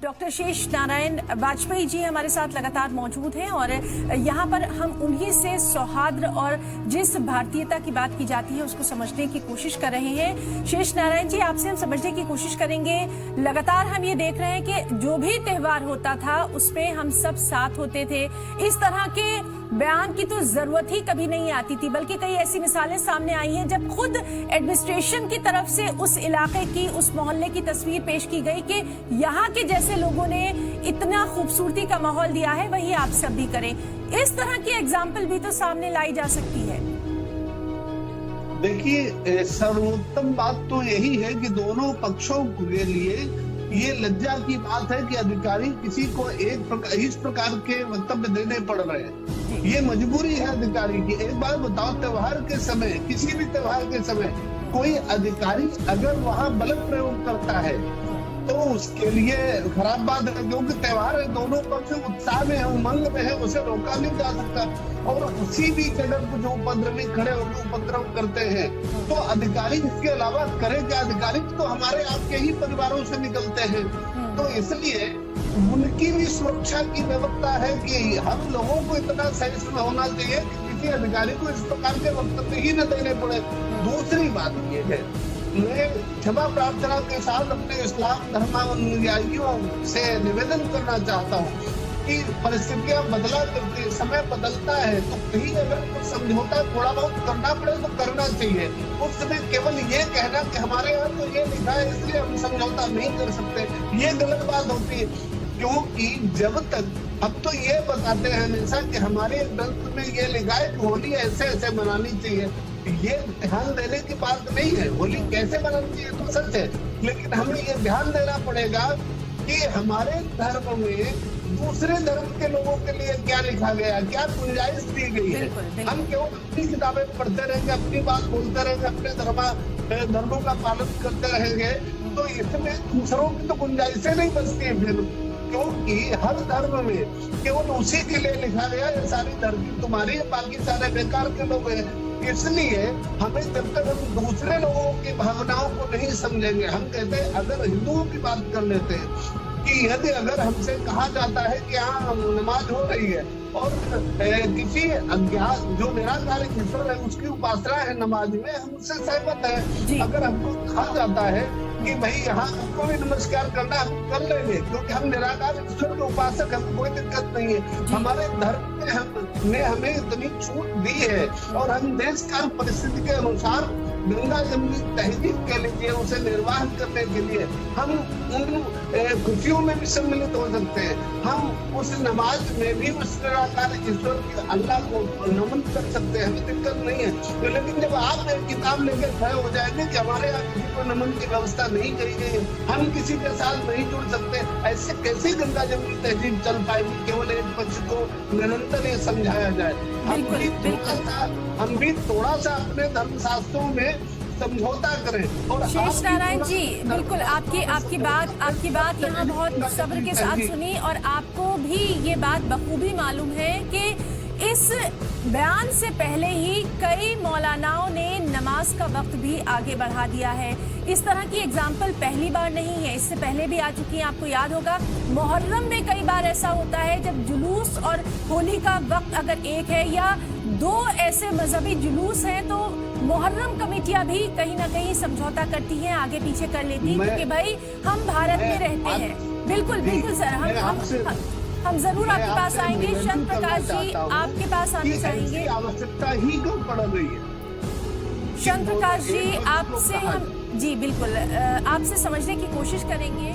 Doctor शेष नारायण वाजपेयी जी हमारे साथ लगातार मौजूद हैं और यहाँ पर हम उन्हीं से सौहार्द और जिस भारतीयता की बात की जाती है उसको समझने की कोशिश कर रहे हैं। शेष नारायण जी, आपसे हम समझने की कोशिश करेंगे। लगातार हम ये देख रहे हैं कि जो भी त्योहार होता था उसमें हम सब साथ होते थे। इस तरह के बयान की तो जरूरत ही कभी नहीं आती थी, बल्कि कई ऐसी मिसालें सामने आई हैं जब खुद एडमिनिस्ट्रेशन की तरफ से उस इलाके की, उस मोहल्ले की तस्वीर पेश की गई कि यहाँ के जैसे लोगों ने इतना खूबसूरती का माहौल दिया है, वही आप सब भी करें। इस तरह की एग्जाम्पल भी तो सामने लाई जा सकती है। देखिए, सर्वोत्तम बात तो यही है कि दोनों पक्षों के लिए ये लज्जा की बात है कि अधिकारी किसी को इस प्रकार के वक्तव्य देने पड़ रहे हैं। ये मजबूरी है अधिकारी की। एक बार बताओ, त्योहार के समय, किसी भी त्योहार के समय कोई अधिकारी अगर वहां बल प्रयोग करता है तो उसके लिए खराब बात है, क्योंकि त्योहार है, दोनों पक्ष उत्साह में है, उमंग में है, उसे रोका नहीं जा सकता। और उसी बीच अगर कुछ उपद्रवी खड़े होकर उपद्रव करते हैं तो अधिकारी इसके अलावा करे क्या? अधिकारी तो हमारे आपके ही परिवारों से निकलते हैं। तो इसलिए उनकी भी सुरक्षा की व्यवस्था है कि हम लोगों को इतना सहिष्णु होना चाहिए कि किसी अधिकारी को इस प्रकार के वक्तव्य ही न देने पड़े। दूसरी बात ये है, मैं क्षमा प्रार्थना के साथ अपने इस्लाम धर्मानुयायियों से निवेदन करना चाहता हूँ कि परिस्थितियां बदला करती है, समय बदलता है, तो कहीं अगर कुछ समझौता थोड़ा बहुत करना पड़े तो करना चाहिए। उस समय केवल ये कहना कि हमारे यहाँ तो ये लिखा है इसलिए हम समझौता नहीं कर सकते, ये गलत बात होती है। क्योंकि जब तक अब तो ये बताते हैं हमेशा कि हमारे ग्रंथ में ये लिखा है कि होली ऐसे ऐसे मनानी चाहिए, ये ध्यान देने की बात नहीं है। होली कैसे मनानी चाहिए तो सच है, लेकिन हमें ये ध्यान देना पड़ेगा कि हमारे धर्म में दूसरे धर्म के लोगों के लिए क्या लिखा गया, क्या गुंजाइश दी गई है। हम क्यों अपनी किताबें पढ़ते रहेंगे, अपनी बात बोलते रहेंगे, अपने धर्मों का पालन करते रहेंगे, तो इसमें दूसरों की तो गुंजाइशें नहीं बचती है फिर। क्योंकि हर धर्म में केवल उसी के लिए लिखा गया है सारी धरती तुम्हारी, बाकी सारे बेकार के लोग हैं। इसलिए हमें जब तक हम दूसरे लोगों की भावनाओं को नहीं समझेंगे, हम कहते हैं, अगर हिंदुओं की बात कर लेते हैं कि यदि अगर हमसे कहा जाता है कि यहाँ नमाज हो रही है और किसी अज्ञात जो निराकार ईश्वर है उसकी उपासना है नमाज में, हम उससे सहमत है। अगर हमको कहा जाता है कि भाई यहाँ हमको भी नमस्कार करना, हम कर लेंगे क्योंकि हम निराकार ईश्वर के उपासक, हमें कोई दिक्कत नहीं है। हमारे धर्म में हमने हमें इतनी छूट दी है और हम देश काल परिस्थिति के अनुसार गंगा जमुनी तहजीब के लिए, उसे निर्वाह करने के लिए हम उन खुशियों में भी सम्मिलित हो सकते हैं। हम उस नमाज में भी उस निराकार ईश्वर के अल्लाह को नमन कर सकते हैं, हमें दिक्कत नहीं है। तो लेकिन जब आप एक किताब लेकर खड़े हो जाएंगे कि हमारे यहाँ किसी को नमन की व्यवस्था नहीं करी गई, हम किसी के साथ नहीं जुड़ सकते, ऐसे कैसे गंगा जमुनी तहजीब चल पाएगी? केवल एक पक्ष को निरंतर ये समझाया जाए। हम भी थोड़ा सा अपने धर्म शास्त्रों में समझौता करें। और शेष नारायण जी, बिल्कुल आपकी बात यहाँ बहुत सब्र के साथ सुनी और आपको भी ये बात बखूबी मालूम है कि इस बयान से पहले ही कई मौलानाओं ने नमाज का वक्त भी आगे बढ़ा दिया है। इस तरह की एग्जाम्पल पहली बार नहीं है, इससे पहले भी आ चुकी है। आपको याद होगा मुहर्रम में कई बार ऐसा होता है जब जुलूस और होली का वक्त अगर एक है या दो ऐसे मजहबी जुलूस हैं तो मुहर्रम कमेटियां भी कहीं ना कहीं समझौता करती हैं, आगे पीछे कर लेती हैं, क्योंकि भाई हम भारत में रहते हैं। बिल्कुल सर, हम जरूर आपके पास आएंगे। शंत प्रकाश जी आपके पास आना चाहेंगे। आवश्यकता ही क्यों पड़ रही है? शंत प्रकाश जी आपसे हम, जी बिल्कुल, आपसे समझने की कोशिश करेंगे।